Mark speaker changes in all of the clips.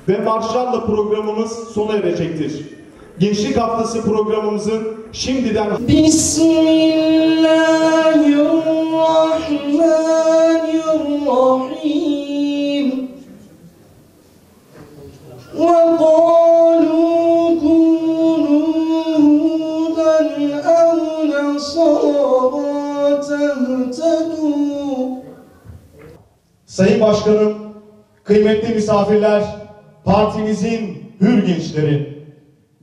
Speaker 1: ve marşlarla programımız sona erecektir. Gençlik Haftası programımızın şimdiden
Speaker 2: Bismillahirrahmanirrahim. وَقَالُوا كُونُوا هُودًا أَوْ نَصَارَىٰ تَهْتَدُوا.
Speaker 1: Sayın Başkanım, kıymetli misafirler, partimizin hür gençleri,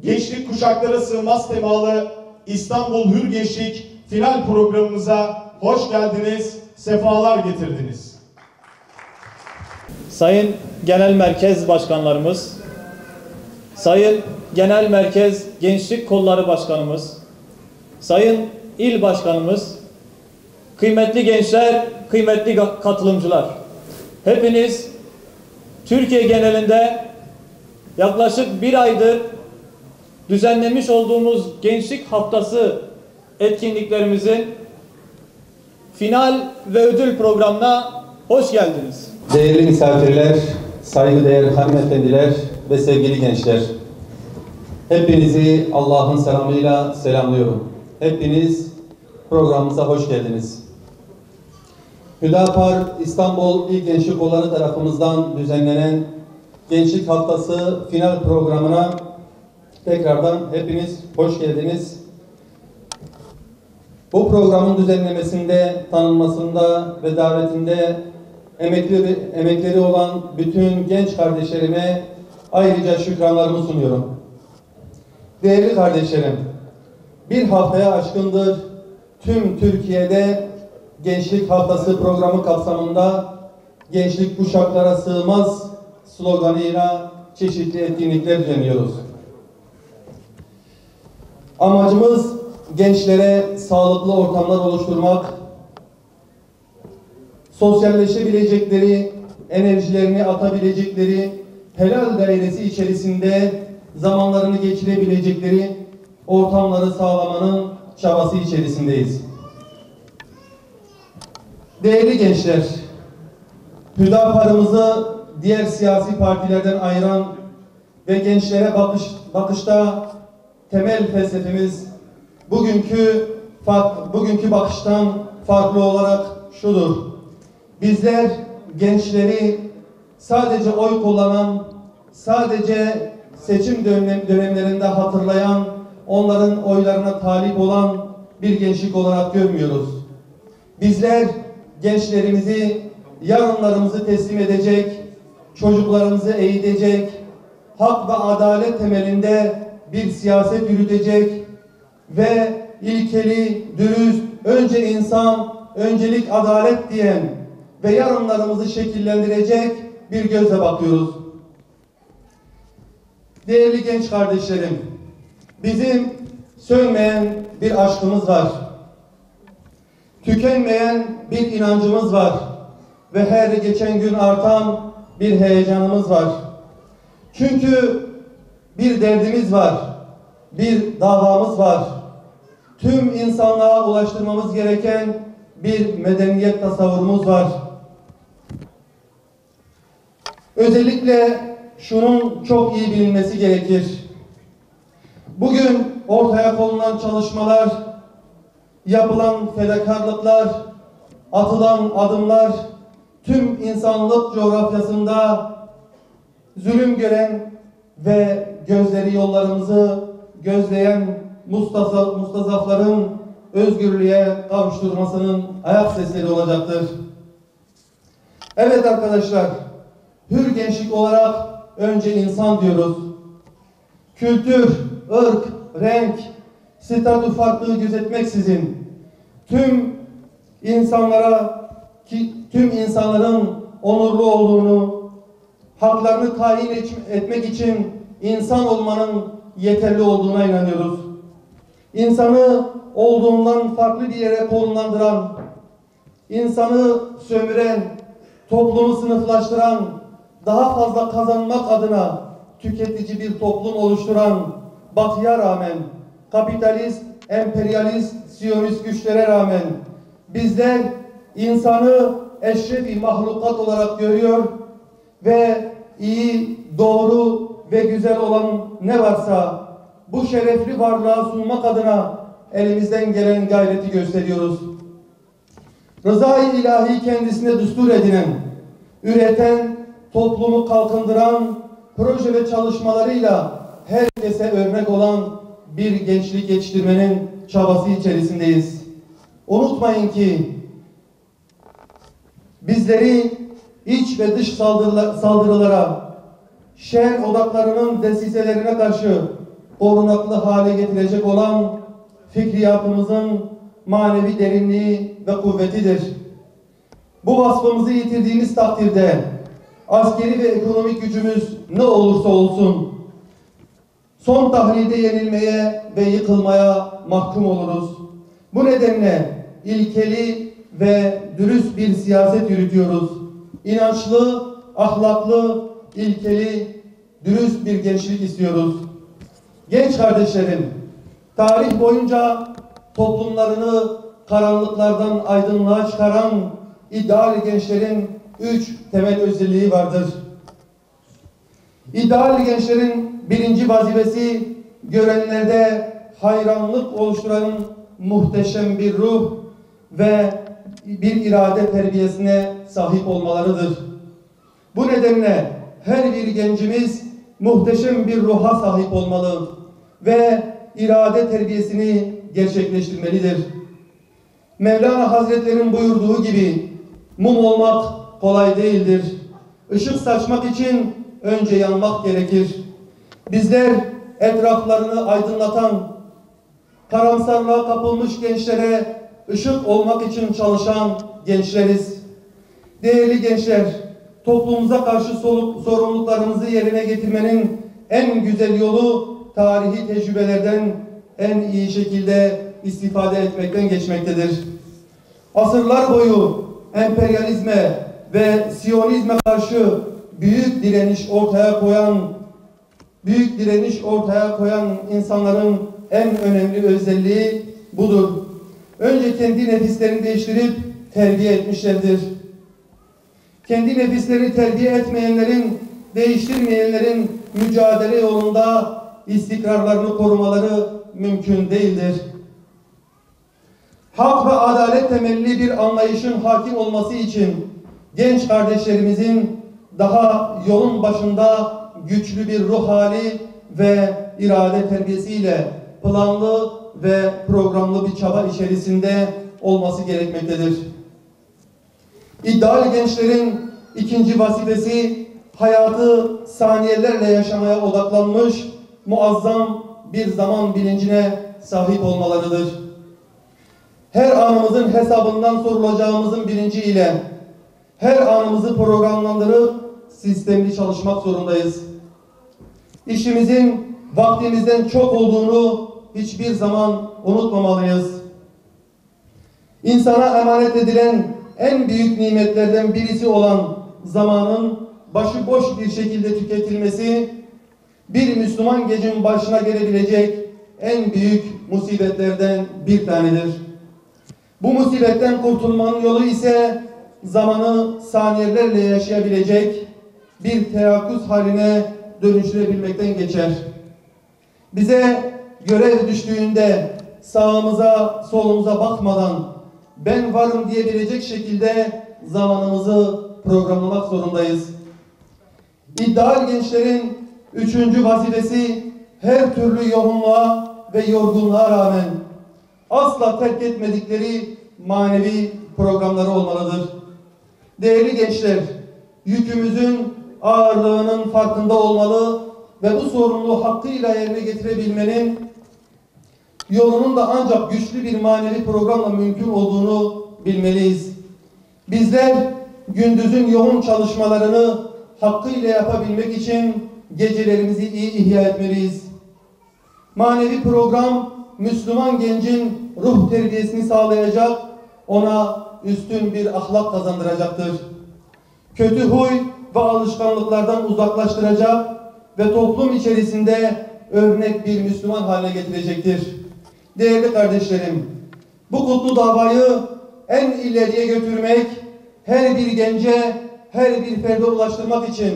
Speaker 1: Gençlik Kuşaklara Sığmaz temalı İstanbul Hür Gençlik final programımıza hoş geldiniz, sefalar getirdiniz.
Speaker 3: Sayın Genel Merkez Başkanlarımız, Sayın Genel Merkez Gençlik Kolları Başkanımız, Sayın İl Başkanımız, kıymetli gençler, kıymetli katılımcılar, hepiniz Türkiye genelinde yaklaşık bir aydır düzenlemiş olduğumuz Gençlik Haftası etkinliklerimizin final ve ödül programına hoş geldiniz.
Speaker 4: Değerli misafirler, saygıdeğer hanımefendiler ve sevgili gençler, hepinizi Allah'ın selamıyla selamlıyorum. Hepiniz programımıza hoş geldiniz. Hüdapar İstanbul İl Gençlik Kolları tarafımızdan düzenlenen Gençlik Haftası final programına tekrardan hepiniz hoş geldiniz. Bu programın düzenlemesinde, tanınmasında ve davetinde emekleri olan bütün genç kardeşlerime ayrıca şükranlarımı sunuyorum. Değerli kardeşlerim, bir haftaya aşkındır tüm Türkiye'de Gençlik Haftası programı kapsamında Gençlik Kuşaklara Sığmaz sloganıyla çeşitli etkinlikler düzenliyoruz. Amacımız gençlere sağlıklı ortamlar oluşturmak, sosyalleşebilecekleri, enerjilerini atabilecekleri, helal dairesi içerisinde zamanlarını geçirebilecekleri ortamları sağlamanın çabası içerisindeyiz. Değerli gençler, Hüdapar'ımızı diğer siyasi partilerden ayıran ve gençlere bakışta temel felsefemiz bugünkü bakıştan farklı olarak şudur: bizler gençleri sadece oy kullanan, sadece seçim dönemlerinde hatırlayan, onların oylarına talip olan bir gençlik olarak görmüyoruz. Bizler gençlerimizi, yarınlarımızı teslim edecek, çocuklarımızı eğitecek, hak ve adalet temelinde bir siyaset yürütecek ve ilkeli, dürüst, önce insan, öncelik adalet diyen ve yarınlarımızı şekillendirecek bir gözle bakıyoruz. Değerli genç kardeşlerim, bizim sönmeyen bir aşkımız var. Tükenmeyen bir inancımız var ve her geçen gün artan bir heyecanımız var. Çünkü bir derdimiz var, bir davamız var. Tüm insanlığa ulaştırmamız gereken bir medeniyet tasavvurumuz var. Özellikle şunun çok iyi bilinmesi gerekir. Bugün ortaya konulan çalışmalar, yapılan fedakarlıklar, atılan adımlar tüm insanlık coğrafyasında zulüm gören ve gözleri yollarımızı gözleyen mustazafların özgürlüğe kavuşturmasının ayak sesleri olacaktır. Evet arkadaşlar, hür gençlik olarak önce insan diyoruz. Kültür, ırk, renk, statü farklılığı gözetmeksizin tüm insanların onurlu olduğunu, haklarını tayin etmek için insan olmanın yeterli olduğuna inanıyoruz. İnsanı olduğundan farklı bir yere konumlandıran, insanı sömüren, toplumu sınıflaştıran, daha fazla kazanmak adına tüketici bir toplum oluşturan Batı'ya rağmen, kapitalist, emperyalist, siyonist güçlere rağmen bizler insanı eşrefi mahlukat olarak görüyor ve iyi, doğru ve güzel olan ne varsa bu şerefli varlığa sunmak adına elimizden gelen gayreti gösteriyoruz. Rıza-i ilahi kendisine düstur edinen, üreten, toplumu kalkındıran proje ve çalışmalarıyla herkese örnek olan bir gençlik yetiştirmenin çabası içerisindeyiz. Unutmayın ki bizleri iç ve dış saldırılara, şer odaklarının desiselerine karşı korunaklı hale getirecek olan fikriyatımızın manevi derinliği ve kuvvetidir. Bu vasfımızı yitirdiğimiz takdirde askeri ve ekonomik gücümüz ne olursa olsun son tahride yenilmeye ve yıkılmaya mahkum oluruz. Bu nedenle ilkeli ve dürüst bir siyaset yürütüyoruz. İnançlı, ahlaklı, ilkeli, dürüst bir gençlik istiyoruz. Genç kardeşlerim, tarih boyunca toplumlarını karanlıklardan aydınlığa çıkaran ideal gençlerin 3 temel özelliği vardır. İdeal gençlerin birinci vazifesi görenlerde hayranlık oluşturan muhteşem bir ruh ve bir irade terbiyesine sahip olmalarıdır. Bu nedenle her bir gencimiz muhteşem bir ruha sahip olmalı ve irade terbiyesini gerçekleştirmelidir. Mevlana Hazretleri'nin buyurduğu gibi mum olmak kolay değildir. Işık saçmak için önce yanmak gerekir. Bizler etraflarını aydınlatan, karamsarlığa kapılmış gençlere ışık olmak için çalışan gençleriz. Değerli gençler, toplumumuza karşı sorumluluklarımızı yerine getirmenin en güzel yolu tarihi tecrübelerden en iyi şekilde istifade etmekten geçmektedir. Asırlar boyu emperyalizme ve Siyonizme karşı büyük direniş ortaya koyan insanların en önemli özelliği budur. Önce kendi nefislerini değiştirip terbiye etmişlerdir. Kendi nefislerini terbiye etmeyenlerin, değiştirmeyenlerin mücadele yolunda istikrarlarını korumaları mümkün değildir. Hak ve adalet temelli bir anlayışın hakim olması için genç kardeşlerimizin daha yolun başında güçlü bir ruh hali ve irade terbiyesiyle planlı ve programlı bir çaba içerisinde olması gerekmektedir. İdeal gençlerin ikinci vazifesi hayatı saniyelerle yaşamaya odaklanmış muazzam bir zaman bilincine sahip olmalarıdır. Her anımızın hesabından sorulacağımızın bilinciyle her anımızı programlandırıp sistemli çalışmak zorundayız. İşimizin vaktimizden çok olduğunu hiçbir zaman unutmamalıyız. İnsana emanet edilen en büyük nimetlerden birisi olan zamanın başıboş bir şekilde tüketilmesi, bir Müslüman gencin başına gelebilecek en büyük musibetlerden bir tanedir. Bu musibetten kurtulmanın yolu ise zamanı saniyelerle yaşayabilecek bir teyakkuz haline dönüştürebilmekten geçer. Bize görev düştüğünde sağımıza solumuza bakmadan ben varım diyebilecek şekilde zamanımızı programlamak zorundayız. İdeal gençlerin üçüncü vazifesi her türlü yoğunluğa ve yorgunluğa rağmen asla terk etmedikleri manevi programları olmalıdır. Değerli gençler, yükümüzün ağırlığının farkında olmalı ve bu sorumluluğu hakkıyla yerine getirebilmenin yolunun da ancak güçlü bir manevi programla mümkün olduğunu bilmeliyiz. Bizler gündüzün yoğun çalışmalarını hakkıyla yapabilmek için gecelerimizi iyi ihya etmeliyiz. Manevi program Müslüman gencin ruh terbiyesini sağlayacak, ona üstün bir ahlak kazandıracaktır. Kötü huy ve alışkanlıklardan uzaklaştıracak ve toplum içerisinde örnek bir Müslüman haline getirecektir. Değerli kardeşlerim, bu kutlu davayı en ileriye götürmek, her bir gence, her bir ferde ulaştırmak için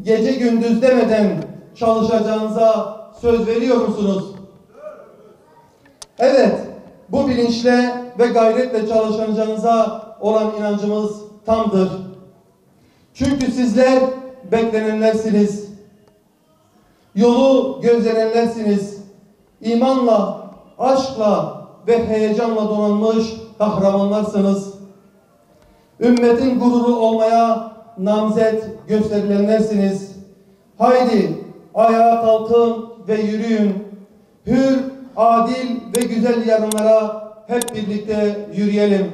Speaker 4: gece gündüz demeden çalışacağınıza söz veriyor musunuz? Evet, bu bilinçle ve gayretle çalışacağınıza olan inancımız tamdır. Çünkü sizler beklenenlersiniz. Yolu gözlenenlersiniz. İmanla, aşkla ve heyecanla donanmış kahramanlarsınız. Ümmetin gururu olmaya namzet gösterilenlersiniz. Haydi ayağa kalkın ve yürüyün. Hür, adil ve güzel yarınlara hep birlikte yürüyelim.